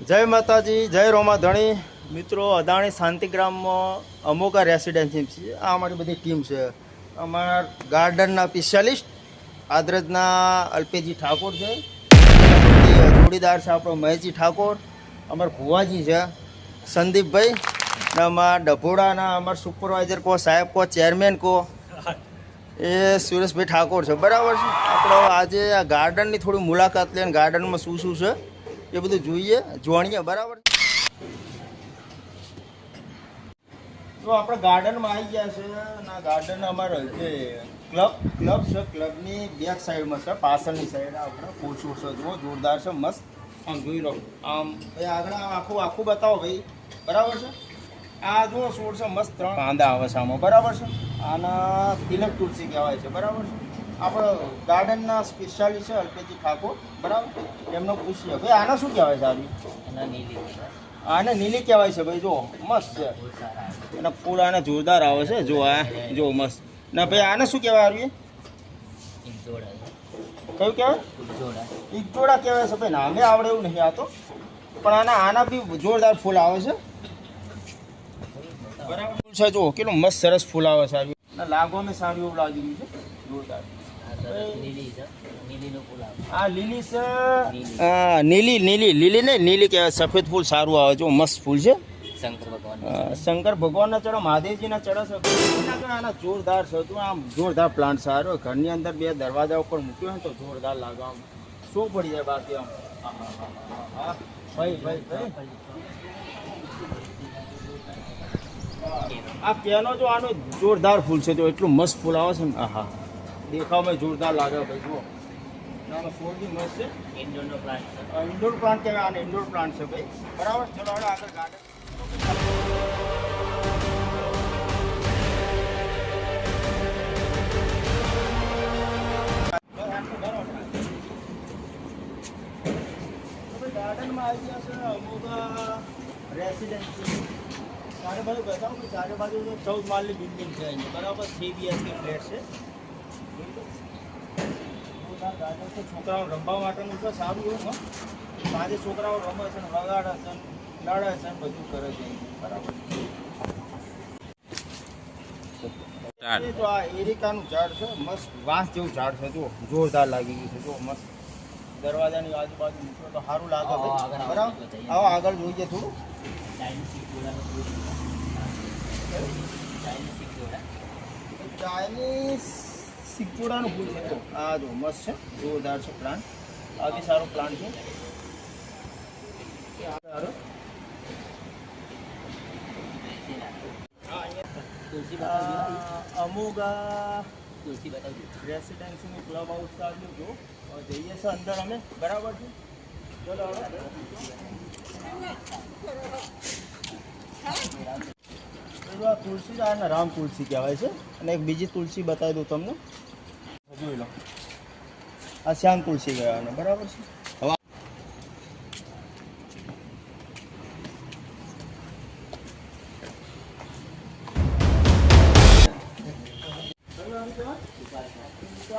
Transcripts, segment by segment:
જય માતાજી, જય રોમાધણી. મિત્રો, અદાણી શાંતિગ્રામમાં અમોકા રેસિડેન્સી છે. આ અમારી બધી ટીમ છે. અમારા ગાર્ડનના સ્પેશિયાલિસ્ટ આદરજના અલ્પેજી ઠાકોર છે, જોડીદાર છે આપણો મહેશજી ઠાકોર, અમારા ભુવાજી છે સંદીપભાઈ, ને અમારા ડભોડાના અમારા સુપરવાઇઝર કહો, સાહેબ કહો, ચેરમેન કહો, એ સુરેશભાઈ ઠાકોર છે. બરાબર છે. આપણે આજે આ ગાર્ડનની થોડી મુલાકાત લઈને ગાર્ડનમાં શું શું છે એ બધું જોઈએ, જોણીએ. બરાબર. તો આપણે ગાર્ડનમાં આવી ગયા છે અને આ ગાર્ડન અમારે જે ક્લબ છે, ક્લબની બેક સાઈડમાં છે, પાછળની સાઈડ આપણે પોચું છે. જુઓ, જોરદાર છે, મસ્ત. આમ જોઈ લો, આમ ભાઈ આગળ આખું બતાવો ભાઈ. બરાબર છે. આ જુઓ છોડ છે, મસ્ત 3 કાંદા આવે છે આમાં. બરાબર છે. આના તિલક તુલસી કહેવાય છે. બરાબર છે. આપણે ગાર્ડનના સ્પેશિયાલિસ્ટ છે અલ્પેજી ઠાકોર. બરાબર. એમનો પૂછીએ ભાઈ આના શું કહેવાય છે? આને નીલી કહેવાય છે ભાઈ. જો મસ્ત છે અને ફૂલ આને જોરદાર આવે છે. જો આ જો મસ્ત. ના ભાઈ આને શું કહેવાય? આવ્યું કયું કહેવાય? ઇજોડા કહેવાય છે ભાઈ. નામે આવડે એવું નહીં આ તો, પણ આના બી જોરદાર ફૂલ આવે છે. બરાબર છે. જો કેટલું મસ્ત સરસ ફૂલ આવે છે. આવ્યું લાગવામાં સારું એવું લાગી રહ્યું છે. જોરદાર. આ લીલી છે. હા, નીલી ને નીલી કહેવાય. સફેદ ફૂલ સારું આવે. જો મસ્ત ફૂલ છે. શંકર ભગવાનના ચડો, મહાદેવજીના ચડો છે. આના જોરદાર છે. તું આમ જોરદાર પ્લાન્ટ સારો. ઘરની અંદર 2 દરવાજા ઉપર મૂક્યો હોય તો જોરદાર લાગે. આમ શું પડી જાય બાકી આમ. હા ભાઈ આ કેનો જો આનો જોરદાર ફૂલ છે. જો એટલું મસ્ત ફૂલ આવે છે ને. હા, દેખાવમાં જોરદાર લાગે ભાઈ. જુઓ, નાનો છોડ બી મસ્ત છે. ઇન્ડોર પ્લાન્ટ કહેવાય. આને ઇન્ડોર પ્લાન્ટ છે ભાઈ. બરાબર. ચલો હવે આગળ ગાર્ડન. ગાર્ડનમાં આવી ગયા છે અમુક રેસિડેન્સી. ચારે બાજુ બતાવું કે ચારે બાજુ 14 માળની બિલ્ડિંગ છે અહીંયા. બરાબર. 3 BHK ફ્લેટ છે. ગાર્ડન છે, છોકરાઓ રમવા માટેનું છે. સારું એવું. આજે છોકરાઓ રમે છે, વગાડે છે, લડે છે, બધું કરે છે. બરાબર. જો આ એરિકાનું ઝાડ છે, મસ્ત વાંસ જેવું ઝાડ છે. જો જોરદાર લાગી ગયું છે. જો મસ્ત દરવાજાની આજુબાજુ મૂકો તો સારું લાગે. બરાબર. આવો આગળ જોઈએ થોડું. ચાઇનીઝ સિકોડાનું ફૂલ છે. તો આ જો મસ્ત છે, જોરદાર છે પ્લાન્ટ. આ બી સારો પ્લાન્ટ છે. અમુક રેસિડેન્સીનું ક્લબ હાઉસ ચાલ્યું. જો જઈએ છે અંદર અમે. બરાબર છે. ચલો હવે તુલસી આ રામ તુલસી કહેવાય છે. અને એક બીજી તુલસી બતાવી દઉં તમને. જોઈ લો, આ શ્યામ તુલસી કહેવાય. બરાબર છે.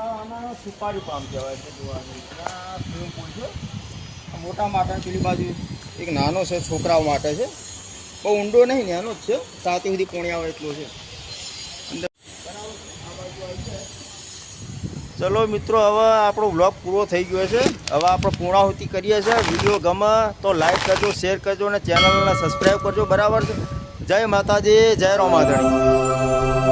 આના સુપારી પામ કહેવાય છે. સ્વિમિંગ પુલ છે મોટા માટે. પેલી બાજુ એક નાનો છે, છોકરાઓ માટે છે. બહુ ઊંડો નહીં, નાનો જ છે. 7 સુધી પોણી આવે એટલો છે અંદર. ચલો મિત્રો, હવે આપણો બ્લોગ પૂરો થઈ ગયો છે. હવે આપણે પૂર્ણાહુતિ કરીએ છીએ. વિડીયો ગમે તો લાઈક કરજો, શેર કરજો અને ચેનલને સબસ્ક્રાઈબ કરજો. બરાબર છે. જય માતાજી, જય રોમાધણી.